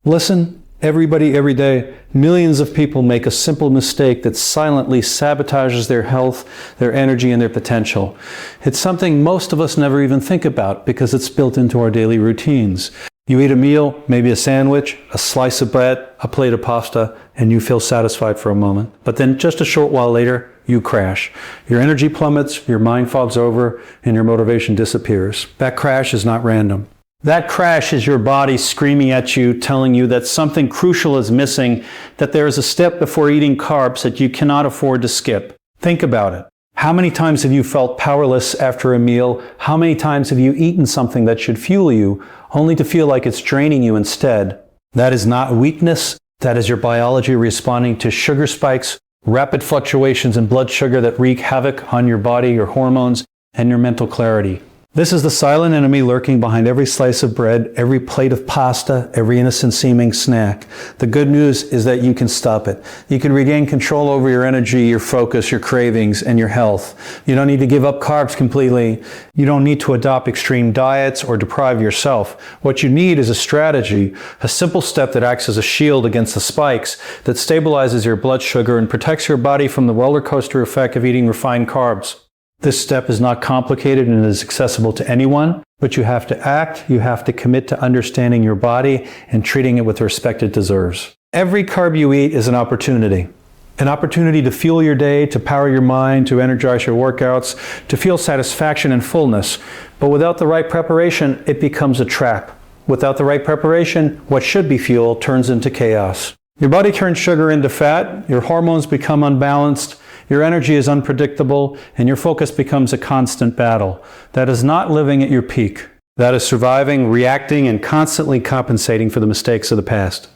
Listen, everybody, every day, millions of people make a simple mistake that silently sabotages their health, their energy, and their potential. It's something most of us never even think about because it's built into our daily routines. You eat a meal, maybe a sandwich, a slice of bread, a plate of pasta, and you feel satisfied for a moment. But then just a short while later, you crash. Your energy plummets, your mind fogs over, and your motivation disappears. That crash is not random. That crash is your body screaming at you, telling you that something crucial is missing, that there is a step before eating carbs that you cannot afford to skip. Think about it. How many times have you felt powerless after a meal? How many times have you eaten something that should fuel you, only to feel like it's draining you instead? That is not weakness. That is your biology responding to sugar spikes, rapid fluctuations in blood sugar that wreak havoc on your body, your hormones, and your mental clarity. This is the silent enemy lurking behind every slice of bread, every plate of pasta, every innocent-seeming snack. The good news is that you can stop it. You can regain control over your energy, your focus, your cravings, and your health. You don't need to give up carbs completely. You don't need to adopt extreme diets or deprive yourself. What you need is a strategy, a simple step that acts as a shield against the spikes, that stabilizes your blood sugar and protects your body from the roller coaster effect of eating refined carbs. This step is not complicated and is accessible to anyone, but you have to act, you have to commit to understanding your body and treating it with the respect it deserves. Every carb you eat is an opportunity to fuel your day, to power your mind, to energize your workouts, to feel satisfaction and fullness. But without the right preparation, it becomes a trap. Without the right preparation, what should be fuel turns into chaos. Your body turns sugar into fat, your hormones become unbalanced, your energy is unpredictable, and your focus becomes a constant battle. That is not living at your peak. That is surviving, reacting, and constantly compensating for the mistakes of the past.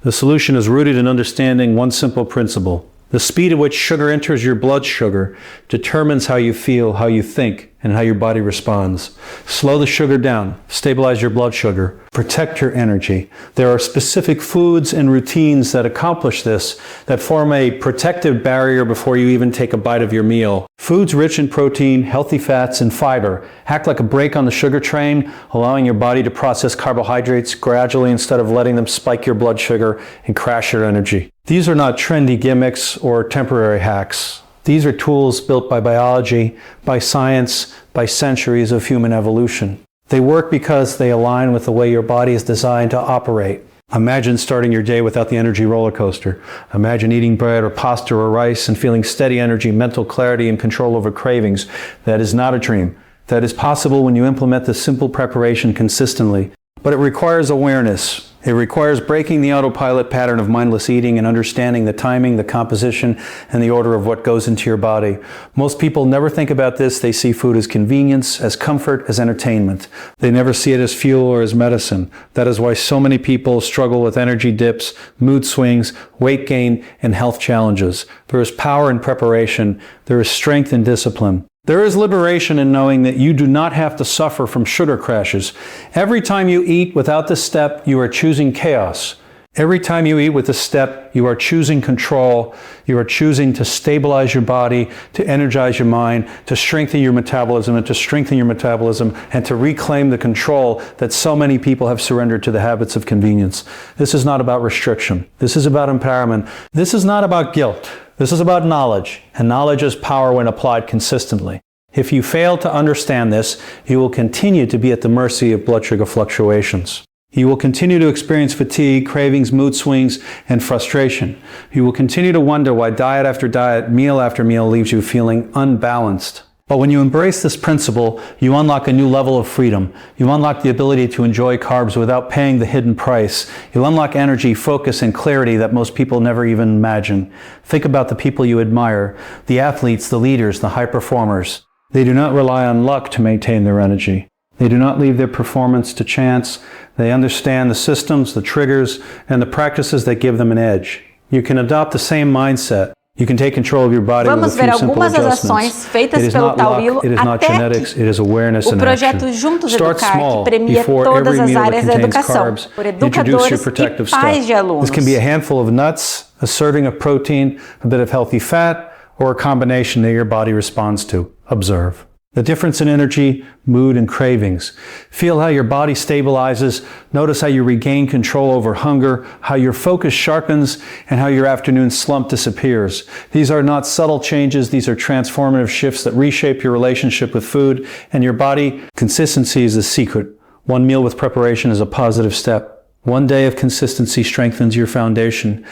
The solution is rooted in understanding one simple principle. The speed at which sugar enters your blood sugar determines how you feel, how you think, and how your body responds. Slow the sugar down, stabilize your blood sugar, protect your energy. There are specific foods and routines that accomplish this, that form a protective barrier before you even take a bite of your meal. Foods rich in protein, healthy fats, and fiber act like a brake on the sugar train, allowing your body to process carbohydrates gradually instead of letting them spike your blood sugar and crash your energy. These are not trendy gimmicks or temporary hacks. These are tools built by biology, by science, by centuries of human evolution. They work because they align with the way your body is designed to operate. Imagine starting your day without the energy roller coaster. Imagine eating bread or pasta or rice and feeling steady energy, mental clarity, and control over cravings. That is not a dream. That is possible when you implement this simple preparation consistently. But it requires awareness. It requires breaking the autopilot pattern of mindless eating and understanding the timing, the composition, and the order of what goes into your body. Most people never think about this. They see food as convenience, as comfort, as entertainment. They never see it as fuel or as medicine. That is why so many people struggle with energy dips, mood swings, weight gain, and health challenges. There is power in preparation. There is strength in discipline. There is liberation in knowing that you do not have to suffer from sugar crashes. Every time you eat without this step, you are choosing chaos. Every time you eat with this step, you are choosing control. You are choosing to stabilize your body, to energize your mind, to strengthen your metabolism, and to reclaim the control that so many people have surrendered to the habits of convenience. This is not about restriction. This is about empowerment. This is not about guilt. This is about knowledge, and knowledge is power when applied consistently. If you fail to understand this, you will continue to be at the mercy of blood sugar fluctuations. You will continue to experience fatigue, cravings, mood swings, and frustration. You will continue to wonder why diet after diet, meal after meal leaves you feeling unbalanced. But when you embrace this principle, you unlock a new level of freedom. You unlock the ability to enjoy carbs without paying the hidden price. You unlock energy, focus, and clarity that most people never even imagine. Think about the people you admire, the athletes, the leaders, the high performers. They do not rely on luck to maintain their energy. They do not leave their performance to chance. They understand the systems, the triggers, and the practices that give them an edge. You can adopt the same mindset. You can take control of your body with a few simple adjustments. It is not luck, it is not genetics, it is awareness and action. Start small before every meal that contains carbs. Introduce your protective stuff. This can be a handful of nuts, a serving of protein, a bit of healthy fat, or a combination that your body responds to. Observe. The difference in energy, mood, and cravings. Feel how your body stabilizes. Notice how you regain control over hunger, how your focus sharpens, and how your afternoon slump disappears. These are not subtle changes. These are transformative shifts that reshape your relationship with food and your body. Consistency is the secret. One meal with preparation is a positive step. One day of consistency strengthens your foundation.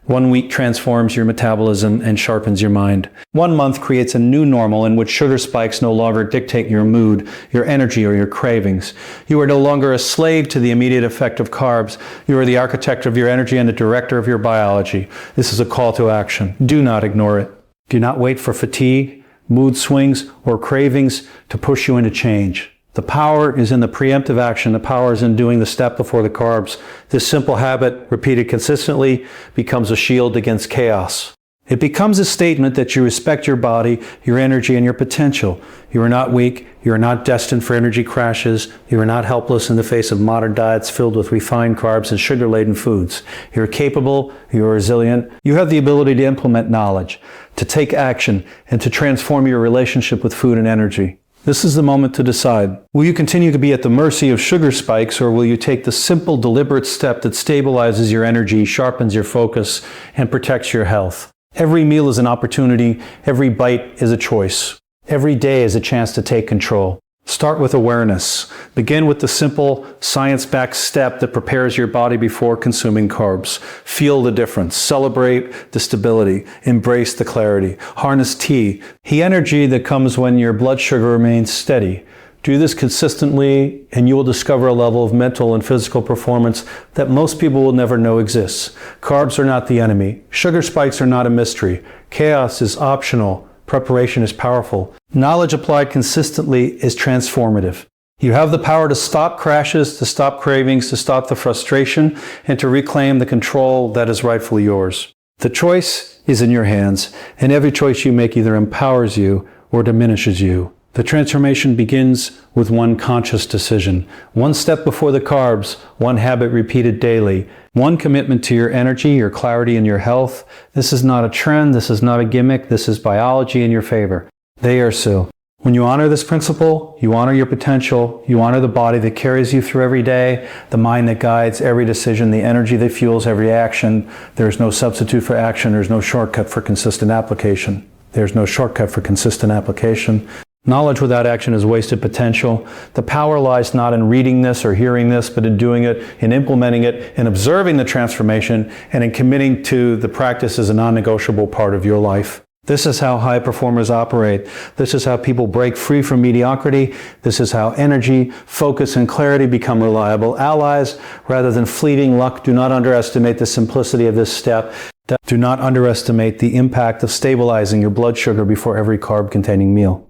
1 week transforms your metabolism and sharpens your mind. 1 month creates a new normal in which sugar spikes no longer dictate your mood, your energy, or your cravings. You are no longer a slave to the immediate effect of carbs. You are the architect of your energy and the director of your biology. This is a call to action. Do not ignore it. Do not wait for fatigue, mood swings, or cravings to push you into change. The power is in the preemptive action. The power is in doing the step before the carbs. This simple habit, repeated consistently, becomes a shield against chaos. It becomes a statement that you respect your body, your energy, and your potential. You are not weak. You are not destined for energy crashes. You are not helpless in the face of modern diets filled with refined carbs and sugar-laden foods. You are capable. You are resilient. You have the ability to implement knowledge, to take action, and to transform your relationship with food and energy. This is the moment to decide. Will you continue to be at the mercy of sugar spikes, or will you take the simple, deliberate step that stabilizes your energy, sharpens your focus, and protects your health? Every meal is an opportunity. Every bite is a choice. Every day is a chance to take control. Start with awareness. Begin with the simple, science-backed step that prepares your body before consuming carbs. Feel the difference. Celebrate the stability. Embrace the clarity. Harness the energy that comes when your blood sugar remains steady. Do this consistently, and you will discover a level of mental and physical performance that most people will never know exists. Carbs are not the enemy. Sugar spikes are not a mystery. Chaos is optional. Preparation is powerful. Knowledge applied consistently is transformative. You have the power to stop crashes, to stop cravings, to stop the frustration, and to reclaim the control that is rightfully yours. The choice is in your hands, and every choice you make either empowers you or diminishes you. The transformation begins with one conscious decision. One step before the carbs, one habit repeated daily, one commitment to your energy, your clarity, and your health. This is not a trend. This is not a gimmick. This is biology in your favor. They are so. When you honor this principle, you honor your potential, you honor the body that carries you through every day, the mind that guides every decision, the energy that fuels every action. There's no substitute for action. There's no shortcut for consistent application. There's no shortcut for consistent application. Knowledge without action is wasted potential. The power lies not in reading this or hearing this, but in doing it, in implementing it, in observing the transformation, and in committing to the practice as a non-negotiable part of your life. This is how high performers operate. This is how people break free from mediocrity. This is how energy, focus, and clarity become reliable allies rather than fleeting luck. Do not underestimate the simplicity of this step. Do not underestimate the impact of stabilizing your blood sugar before every carb-containing meal.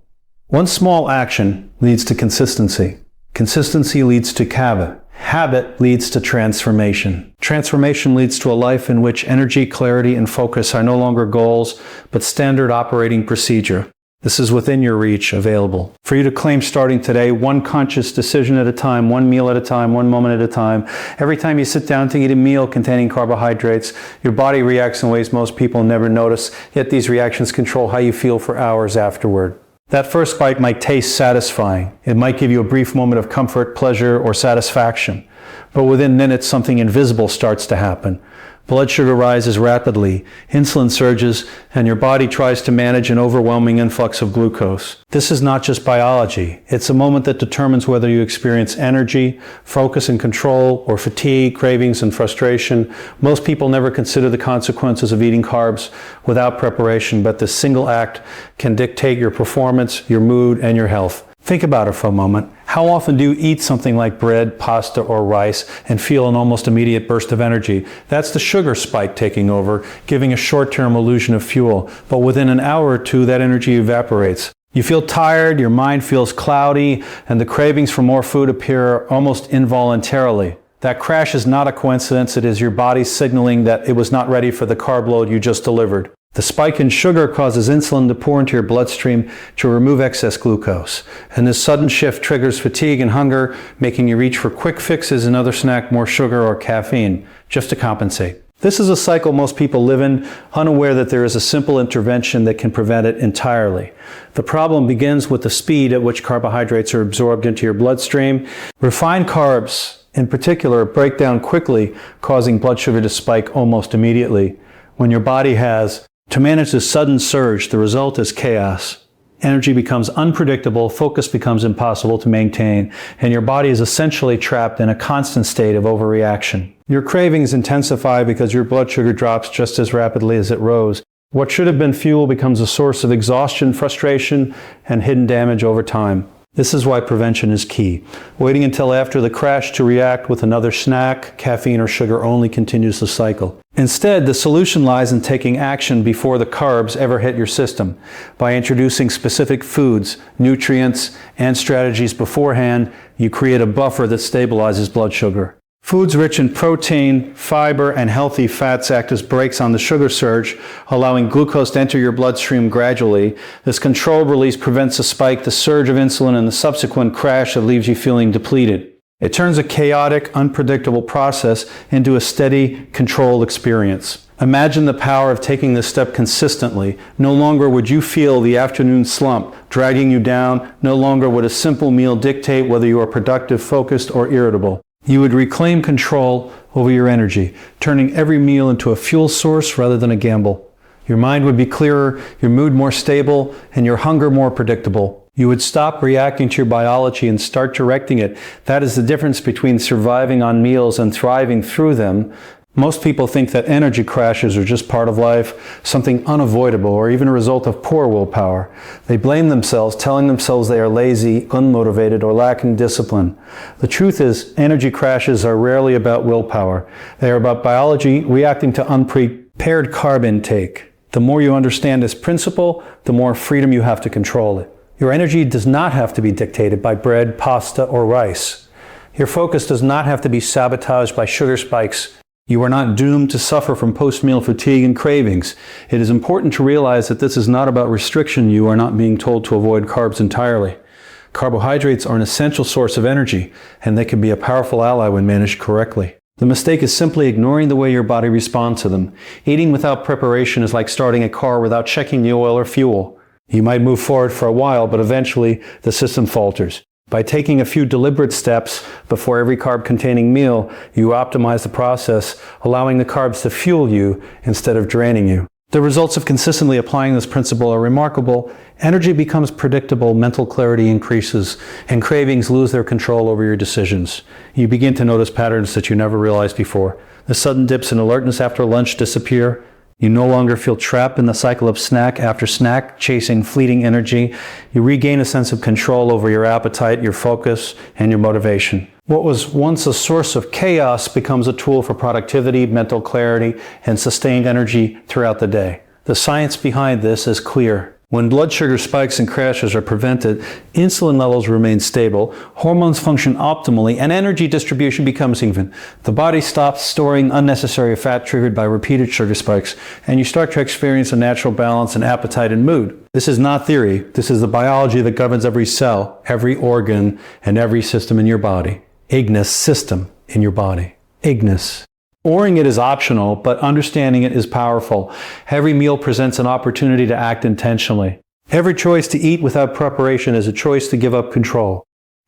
One small action leads to consistency. Consistency leads to habit. Habit leads to transformation. Transformation leads to a life in which energy, clarity, and focus are no longer goals, but standard operating procedure. This is within your reach, available. For you to claim starting today, one conscious decision at a time, one meal at a time, one moment at a time. Every time you sit down to eat a meal containing carbohydrates, your body reacts in ways most people never notice, yet these reactions control how you feel for hours afterward. That first bite might taste satisfying. It might give you a brief moment of comfort, pleasure, or satisfaction. But within minutes, something invisible starts to happen. Blood sugar rises rapidly, insulin surges, and your body tries to manage an overwhelming influx of glucose. This is not just biology. It's a moment that determines whether you experience energy, focus and control, or fatigue, cravings, and frustration. Most people never consider the consequences of eating carbs without preparation, but this single act can dictate your performance, your mood, and your health. Think about it for a moment. How often do you eat something like bread, pasta, or rice and feel an almost immediate burst of energy? That's the sugar spike taking over, giving a short-term illusion of fuel. But within an hour or two, that energy evaporates. You feel tired, your mind feels cloudy, and the cravings for more food appear almost involuntarily. That crash is not a coincidence. It is your body signaling that it was not ready for the carb load you just delivered. The spike in sugar causes insulin to pour into your bloodstream to remove excess glucose. And this sudden shift triggers fatigue and hunger, making you reach for quick fixes, another snack, more sugar, or caffeine, just to compensate. This is a cycle most people live in, unaware that there is a simple intervention that can prevent it entirely. The problem begins with the speed at which carbohydrates are absorbed into your bloodstream. Refined carbs, in particular, break down quickly, causing blood sugar to spike almost immediately. When your body has to manage this sudden surge, the result is chaos. Energy becomes unpredictable, focus becomes impossible to maintain, and your body is essentially trapped in a constant state of overreaction. Your cravings intensify because your blood sugar drops just as rapidly as it rose. What should have been fuel becomes a source of exhaustion, frustration, and hidden damage over time. This is why prevention is key. Waiting until after the crash to react with another snack, caffeine, or sugar only continues the cycle. Instead, the solution lies in taking action before the carbs ever hit your system, by introducing specific foods, nutrients, and strategies beforehand. You create a buffer that stabilizes blood sugar. Foods rich in protein, fiber, and healthy fats act as brakes on the sugar surge, allowing glucose to enter your bloodstream gradually. This controlled release prevents a spike, the surge of insulin, and the subsequent crash that leaves you feeling depleted. It turns a chaotic, unpredictable process into a steady, controlled experience. Imagine the power of taking this step consistently. No longer would you feel the afternoon slump dragging you down. No longer would a simple meal dictate whether you are productive, focused, or irritable. You would reclaim control over your energy, turning every meal into a fuel source rather than a gamble. Your mind would be clearer, your mood more stable, and your hunger more predictable. You would stop reacting to your biology and start directing it. That is the difference between surviving on meals and thriving through them. Most people think that energy crashes are just part of life, something unavoidable, or even a result of poor willpower. They blame themselves, telling themselves they are lazy, unmotivated, or lacking discipline. The truth is, energy crashes are rarely about willpower. They are about biology reacting to unprepared carb intake. The more you understand this principle, the more freedom you have to control it. Your energy does not have to be dictated by bread, pasta, or rice. Your focus does not have to be sabotaged by sugar spikes. You are not doomed to suffer from post-meal fatigue and cravings. It is important to realize that this is not about restriction. You are not being told to avoid carbs entirely. Carbohydrates are an essential source of energy, and they can be a powerful ally when managed correctly. The mistake is simply ignoring the way your body responds to them. Eating without preparation is like starting a car without checking the oil or fuel. You might move forward for a while, but eventually the system falters. By taking a few deliberate steps before every carb-containing meal, you optimize the process, allowing the carbs to fuel you instead of draining you. The results of consistently applying this principle are remarkable. Energy becomes predictable, mental clarity increases, and cravings lose their control over your decisions. You begin to notice patterns that you never realized before. The sudden dips in alertness after lunch disappear. You no longer feel trapped in the cycle of snack after snack, chasing fleeting energy. You regain a sense of control over your appetite, your focus, and your motivation. What was once a source of chaos becomes a tool for productivity, mental clarity, and sustained energy throughout the day. The science behind this is clear. When blood sugar spikes and crashes are prevented, insulin levels remain stable, hormones function optimally, and energy distribution becomes even. The body stops storing unnecessary fat triggered by repeated sugar spikes, and you start to experience a natural balance in appetite and mood. This is not theory. This is the biology that governs every cell, every organ, and every system in your body. Ignis, system in your body. Ignis. Ignoring it is optional, but understanding it is powerful. Every meal presents an opportunity to act intentionally. Every choice to eat without preparation is a choice to give up control.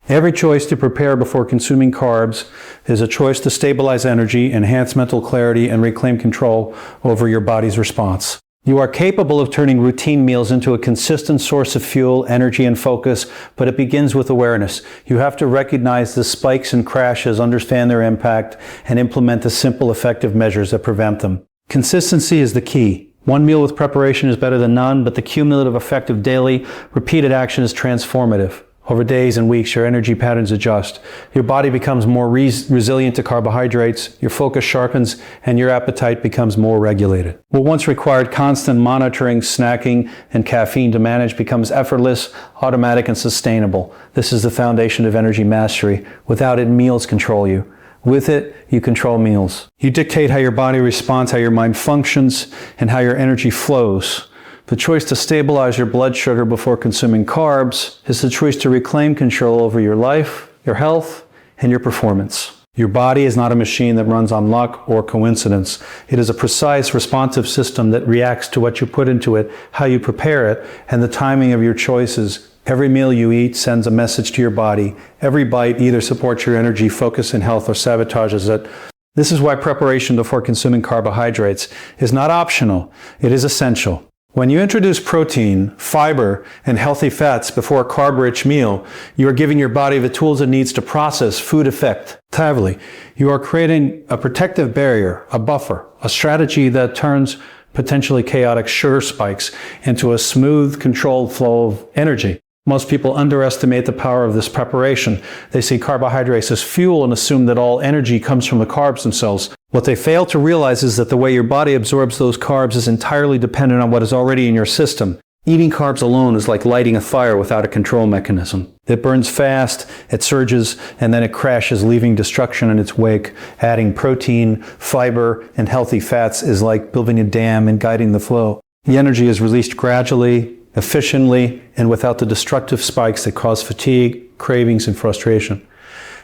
Every choice to prepare before consuming carbs is a choice to stabilize energy, enhance mental clarity, and reclaim control over your body's response. You are capable of turning routine meals into a consistent source of fuel, energy, and focus, but it begins with awareness. You have to recognize the spikes and crashes, understand their impact, and implement the simple, effective measures that prevent them. Consistency is the key. One meal with preparation is better than none, but the cumulative effect of daily, repeated action is transformative. Over days and weeks, your energy patterns adjust. Your body becomes more resilient to carbohydrates, your focus sharpens, and your appetite becomes more regulated. What once required constant monitoring, snacking, and caffeine to manage becomes effortless, automatic, and sustainable. This is the foundation of energy mastery. Without it, meals control you. With it, you control meals. You dictate how your body responds, how your mind functions, and how your energy flows. The choice to stabilize your blood sugar before consuming carbs is the choice to reclaim control over your life, your health, and your performance. Your body is not a machine that runs on luck or coincidence. It is a precise, responsive system that reacts to what you put into it, how you prepare it, and the timing of your choices. Every meal you eat sends a message to your body. Every bite either supports your energy, focus, and health or sabotages it. This is why preparation before consuming carbohydrates is not optional. It is essential. When you introduce protein, fiber, and healthy fats before a carb-rich meal, you are giving your body the tools it needs to process food effectively. You are creating a protective barrier, a buffer, a strategy that turns potentially chaotic sugar spikes into a smooth, controlled flow of energy. Most people underestimate the power of this preparation. They see carbohydrates as fuel and assume that all energy comes from the carbs themselves. What they fail to realize is that the way your body absorbs those carbs is entirely dependent on what is already in your system. Eating carbs alone is like lighting a fire without a control mechanism. It burns fast, it surges, and then it crashes, leaving destruction in its wake. Adding protein, fiber, and healthy fats is like building a dam and guiding the flow. The energy is released gradually, efficiently, and without the destructive spikes that cause fatigue, cravings, and frustration.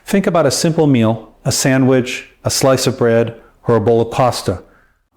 Think about a simple meal, a sandwich, a slice of bread, or a bowl of pasta.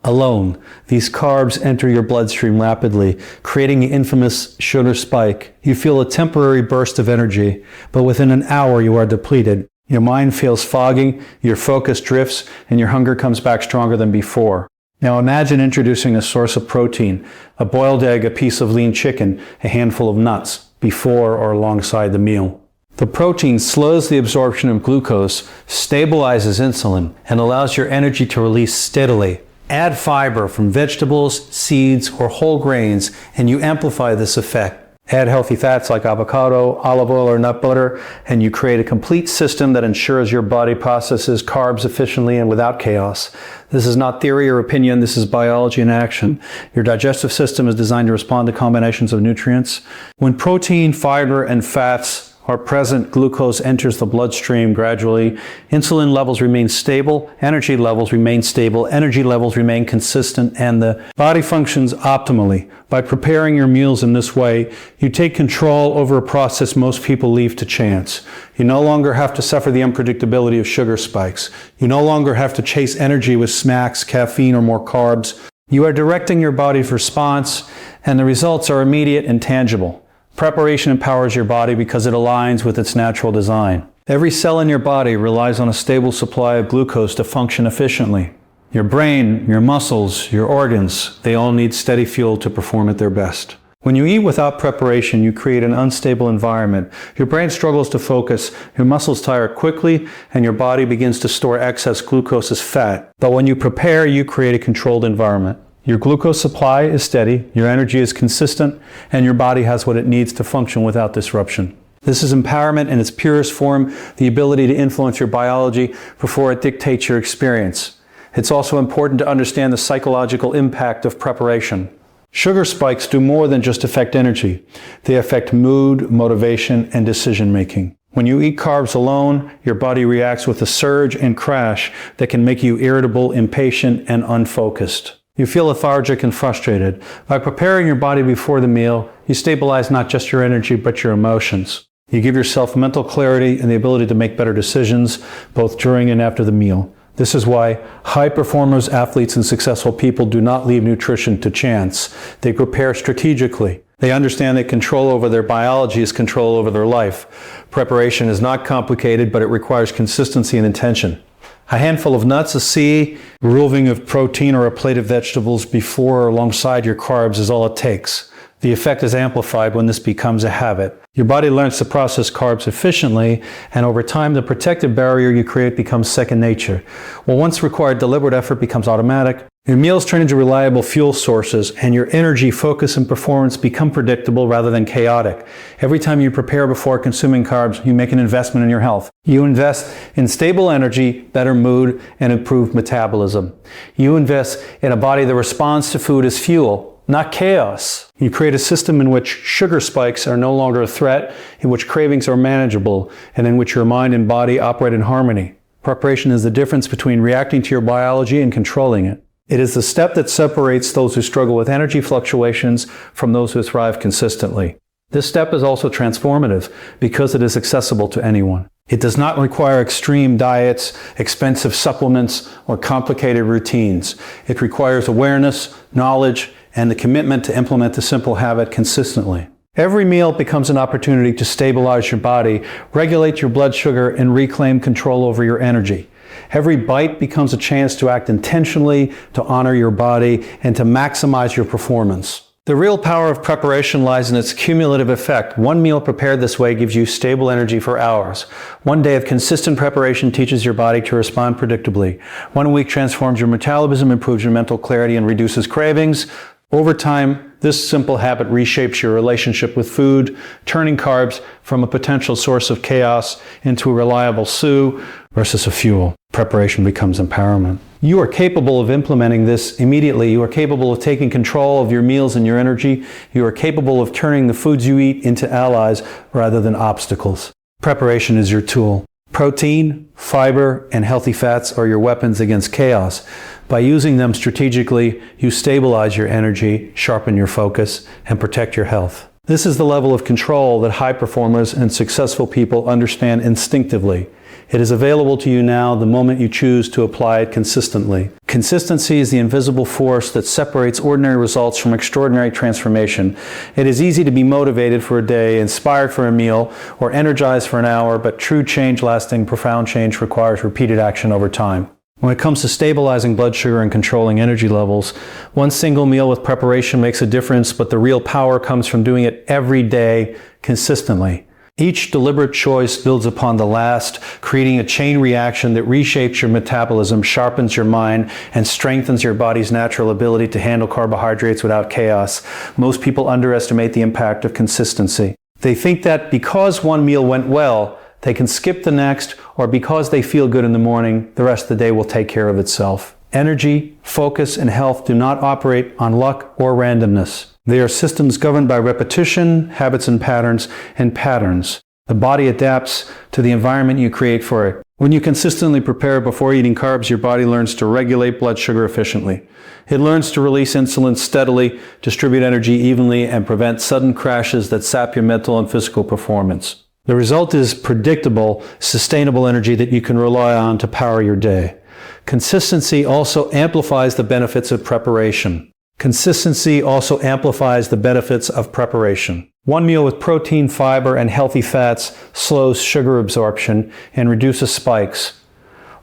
Alone, these carbs enter your bloodstream rapidly, creating the infamous sugar spike. You feel a temporary burst of energy, but within an hour you are depleted. Your mind feels foggy, your focus drifts, and your hunger comes back stronger than before. Now imagine introducing a source of protein, a boiled egg, a piece of lean chicken, a handful of nuts, before or alongside the meal. The protein slows the absorption of glucose, stabilizes insulin, and allows your energy to release steadily. Add fiber from vegetables, seeds, or whole grains, and you amplify this effect. Add healthy fats like avocado, olive oil, or nut butter, and you create a complete system that ensures your body processes carbs efficiently and without chaos. This is not theory or opinion, this is biology in action. Your digestive system is designed to respond to combinations of nutrients. When protein, fiber, and fats are present, glucose enters the bloodstream gradually. Insulin levels remain stable, energy levels remain stable, energy levels remain consistent, and the body functions optimally. By preparing your meals in this way, you take control over a process most people leave to chance. You no longer have to suffer the unpredictability of sugar spikes. You no longer have to chase energy with snacks, caffeine, or more carbs. You are directing your body's response, and the results are immediate and tangible. Preparation empowers your body because it aligns with its natural design. Every cell in your body relies on a stable supply of glucose to function efficiently. Your brain, your muscles, your organs, they all need steady fuel to perform at their best. When you eat without preparation, you create an unstable environment. Your brain struggles to focus, your muscles tire quickly, and your body begins to store excess glucose as fat. But when you prepare, you create a controlled environment. Your glucose supply is steady, your energy is consistent, and your body has what it needs to function without disruption. This is empowerment in its purest form, the ability to influence your biology before it dictates your experience. It's also important to understand the psychological impact of preparation. Sugar spikes do more than just affect energy. They affect mood, motivation, and decision-making. When you eat carbs alone, your body reacts with a surge and crash that can make you irritable, impatient, and unfocused. You feel lethargic and frustrated. By preparing your body before the meal, you stabilize not just your energy, but your emotions. You give yourself mental clarity and the ability to make better decisions, both during and after the meal. This is why high performers, athletes, and successful people do not leave nutrition to chance. They prepare strategically. They understand that control over their biology is control over their life. Preparation is not complicated, but it requires consistency and intention. A handful of nuts, a seed, a roving of protein, or a plate of vegetables before or alongside your carbs is all it takes. The effect is amplified when this becomes a habit. Your body learns to process carbs efficiently, and over time the protective barrier you create becomes second nature. What once required deliberate effort becomes automatic. Your meals turn into reliable fuel sources, and your energy, focus, and performance become predictable rather than chaotic. Every time you prepare before consuming carbs, you make an investment in your health. You invest in stable energy, better mood, and improved metabolism. You invest in a body that responds to food as fuel, not chaos. You create a system in which sugar spikes are no longer a threat, in which cravings are manageable, and in which your mind and body operate in harmony. Preparation is the difference between reacting to your biology and controlling it. It is the step that separates those who struggle with energy fluctuations from those who thrive consistently. This step is also transformative because it is accessible to anyone. It does not require extreme diets, expensive supplements, or complicated routines. It requires awareness, knowledge, and the commitment to implement the simple habit consistently. Every meal becomes an opportunity to stabilize your body, regulate your blood sugar, and reclaim control over your energy. Every bite becomes a chance to act intentionally, to honor your body, and to maximize your performance. The real power of preparation lies in its cumulative effect. One meal prepared this way gives you stable energy for hours. One day of consistent preparation teaches your body to respond predictably. 1 week transforms your metabolism, improves your mental clarity, and reduces cravings. Over time, this simple habit reshapes your relationship with food, turning carbs from a potential source of chaos into a reliable source versus a fuel. Preparation becomes empowerment. You are capable of implementing this immediately. You are capable of taking control of your meals and your energy. You are capable of turning the foods you eat into allies rather than obstacles. Preparation is your tool. Protein, fiber, and healthy fats are your weapons against chaos. By using them strategically, you stabilize your energy, sharpen your focus, and protect your health. This is the level of control that high performers and successful people understand instinctively. It is available to you now the moment you choose to apply it consistently. Consistency is the invisible force that separates ordinary results from extraordinary transformation. It is easy to be motivated for a day, inspired for a meal, or energized for an hour, but true change, lasting, profound change requires repeated action over time. When it comes to stabilizing blood sugar and controlling energy levels, one single meal with preparation makes a difference, but the real power comes from doing it every day consistently. Each deliberate choice builds upon the last, creating a chain reaction that reshapes your metabolism, sharpens your mind, and strengthens your body's natural ability to handle carbohydrates without chaos. Most people underestimate the impact of consistency. They think that because one meal went well, they can skip the next, or because they feel good in the morning, the rest of the day will take care of itself. Energy, focus, and health do not operate on luck or randomness. They are systems governed by repetition, habits and patterns. The body adapts to the environment you create for it. When you consistently prepare before eating carbs, your body learns to regulate blood sugar efficiently. It learns to release insulin steadily, distribute energy evenly, and prevent sudden crashes that sap your mental and physical performance. The result is predictable, sustainable energy that you can rely on to power your day. Consistency also amplifies the benefits of preparation. One meal with protein, fiber, and healthy fats slows sugar absorption and reduces spikes.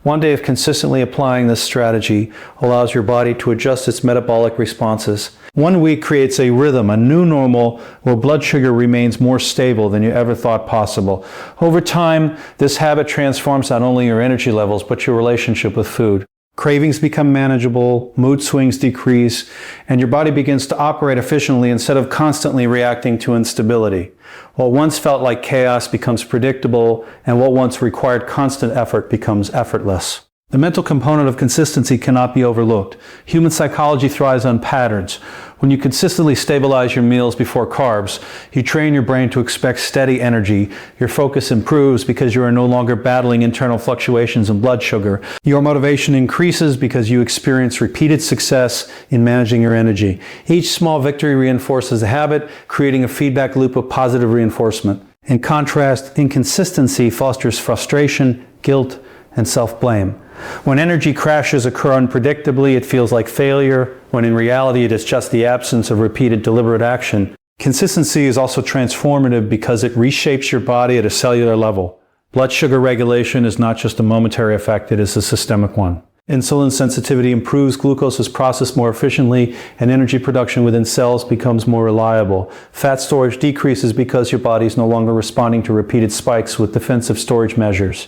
One day of consistently applying this strategy allows your body to adjust its metabolic responses. 1 week creates a rhythm, a new normal, where blood sugar remains more stable than you ever thought possible. Over time, this habit transforms not only your energy levels, but your relationship with food. Cravings become manageable, mood swings decrease, and your body begins to operate efficiently instead of constantly reacting to instability. What once felt like chaos becomes predictable, and what once required constant effort becomes effortless. The mental component of consistency cannot be overlooked. Human psychology thrives on patterns. When you consistently stabilize your meals before carbs, you train your brain to expect steady energy. Your focus improves because you are no longer battling internal fluctuations in blood sugar. Your motivation increases because you experience repeated success in managing your energy. Each small victory reinforces a habit, creating a feedback loop of positive reinforcement. In contrast, inconsistency fosters frustration, guilt, and self-blame. When energy crashes occur unpredictably, it feels like failure, when in reality it is just the absence of repeated deliberate action. Consistency is also transformative because it reshapes your body at a cellular level. Blood sugar regulation is not just a momentary effect, it is a systemic one. Insulin sensitivity improves, glucose is processed more efficiently, and energy production within cells becomes more reliable. Fat storage decreases because your body is no longer responding to repeated spikes with defensive storage measures.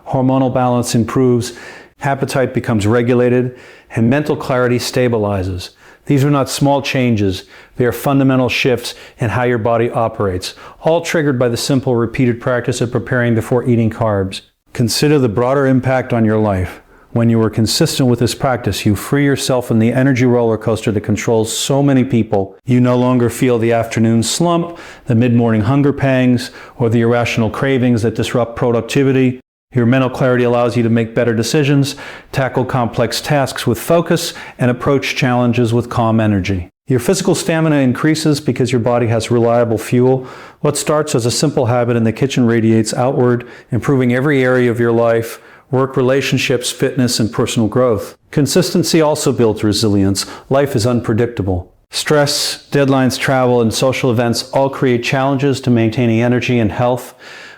Hormonal balance improves, appetite becomes regulated, and mental clarity stabilizes. These are not small changes, they are fundamental shifts in how your body operates, all triggered by the simple repeated practice of preparing before eating carbs. Consider the broader impact on your life. When you are consistent with this practice, you free yourself from the energy roller coaster that controls so many people. You no longer feel the afternoon slump, the mid-morning hunger pangs, or the irrational cravings that disrupt productivity. Your mental clarity allows you to make better decisions, tackle complex tasks with focus, and approach challenges with calm energy. Your physical stamina increases because your body has reliable fuel. What starts as a simple habit in the kitchen radiates outward, improving every area of your life, work, relationships, fitness, and personal growth. Consistency also builds resilience. Life is unpredictable. Stress, deadlines, travel, and social events all create challenges to maintaining energy and health.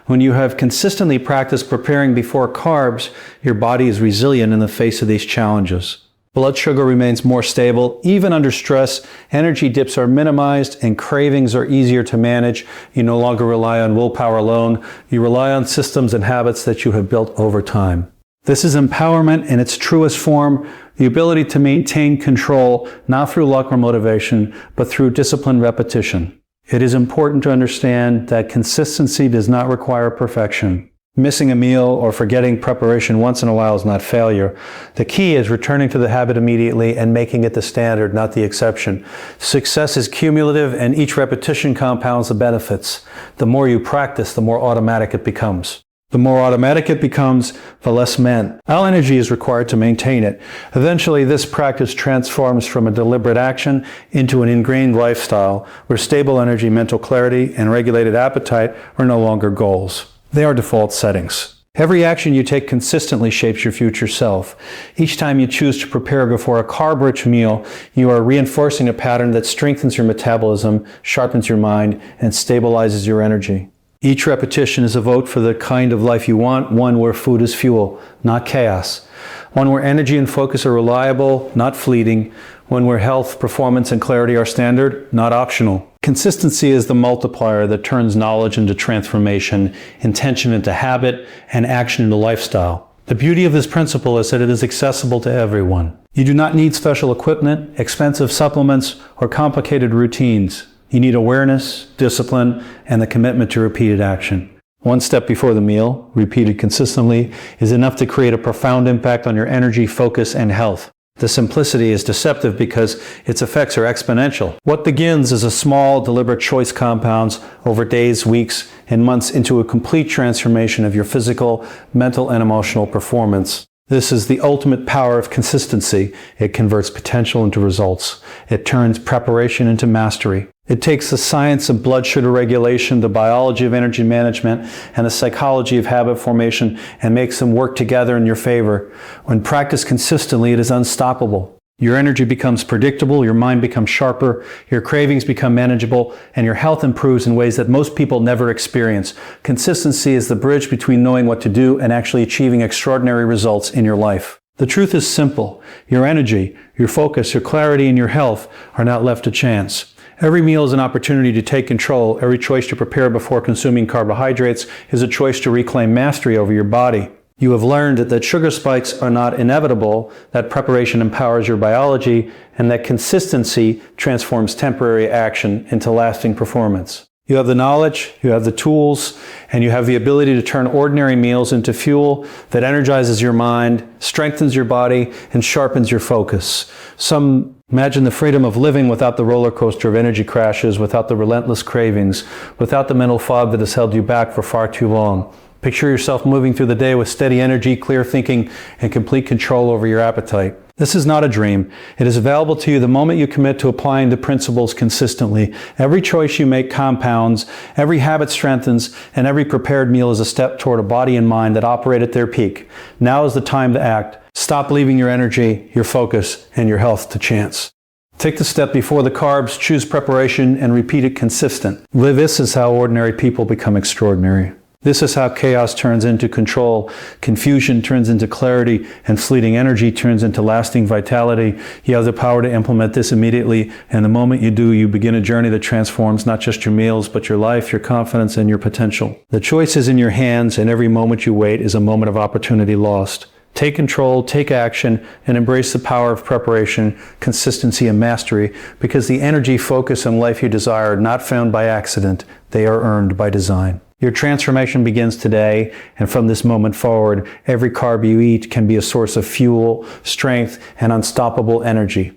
When you have consistently practiced preparing before carbs, your body is resilient in the face of these challenges. Blood sugar remains more stable. Even under stress, energy dips are minimized and cravings are easier to manage. You no longer rely on willpower alone. You rely on systems and habits that you have built over time. This is empowerment in its truest form, the ability to maintain control, not through luck or motivation, but through disciplined repetition. It is important to understand that consistency does not require perfection. Missing a meal or forgetting preparation once in a while is not failure. The key is returning to the habit immediately and making it the standard, not the exception. Success is cumulative and each repetition compounds the benefits. The more you practice, the more automatic it becomes. The more automatic it becomes, the less mental energy is required to maintain it. Eventually, this practice transforms from a deliberate action into an ingrained lifestyle where stable energy, mental clarity, and regulated appetite are no longer goals. They are default settings. Every action you take consistently shapes your future self. Each time you choose to prepare before a carb-rich meal, you are reinforcing a pattern that strengthens your metabolism, sharpens your mind, and stabilizes your energy. Each repetition is a vote for the kind of life you want, one where food is fuel, not chaos. One where energy and focus are reliable, not fleeting. One where health, performance, and clarity are standard, not optional. Consistency is the multiplier that turns knowledge into transformation, intention into habit, and action into lifestyle. The beauty of this principle is that it is accessible to everyone. You do not need special equipment, expensive supplements, or complicated routines. You need awareness, discipline, and the commitment to repeated action. One step before the meal, repeated consistently, is enough to create a profound impact on your energy, focus, and health. The simplicity is deceptive because its effects are exponential. What begins as a small, deliberate choice compounds over days, weeks, and months into a complete transformation of your physical, mental, and emotional performance. This is the ultimate power of consistency. It converts potential into results. It turns preparation into mastery. It takes the science of blood sugar regulation, the biology of energy management, and the psychology of habit formation and makes them work together in your favor. When practiced consistently, it is unstoppable. Your energy becomes predictable, your mind becomes sharper, your cravings become manageable, and your health improves in ways that most people never experience. Consistency is the bridge between knowing what to do and actually achieving extraordinary results in your life. The truth is simple. Your energy, your focus, your clarity, and your health are not left to chance. Every meal is an opportunity to take control. Every choice to prepare before consuming carbohydrates is a choice to reclaim mastery over your body. You have learned that sugar spikes are not inevitable, that preparation empowers your biology, and that consistency transforms temporary action into lasting performance. You have the knowledge, you have the tools, and you have the ability to turn ordinary meals into fuel that energizes your mind, strengthens your body, and sharpens your focus. Some imagine the freedom of living without the roller coaster of energy crashes, without the relentless cravings, without the mental fog that has held you back for far too long. Picture yourself moving through the day with steady energy, clear thinking, and complete control over your appetite. This is not a dream. It is available to you the moment you commit to applying the principles consistently. Every choice you make compounds, every habit strengthens, and every prepared meal is a step toward a body and mind that operate at their peak. Now is the time to act. Stop leaving your energy, your focus, and your health to chance. Take the step before the carbs, choose preparation, and repeat it consistent. This is how ordinary people become extraordinary. This is how chaos turns into control, confusion turns into clarity, and fleeting energy turns into lasting vitality. You have the power to implement this immediately, and the moment you do, you begin a journey that transforms not just your meals, but your life, your confidence, and your potential. The choice is in your hands, and every moment you wait is a moment of opportunity lost. Take control, take action, and embrace the power of preparation, consistency, and mastery, because the energy, focus, and life you desire are not found by accident. They are earned by design. Your transformation begins today, and from this moment forward, every carb you eat can be a source of fuel, strength, and unstoppable energy.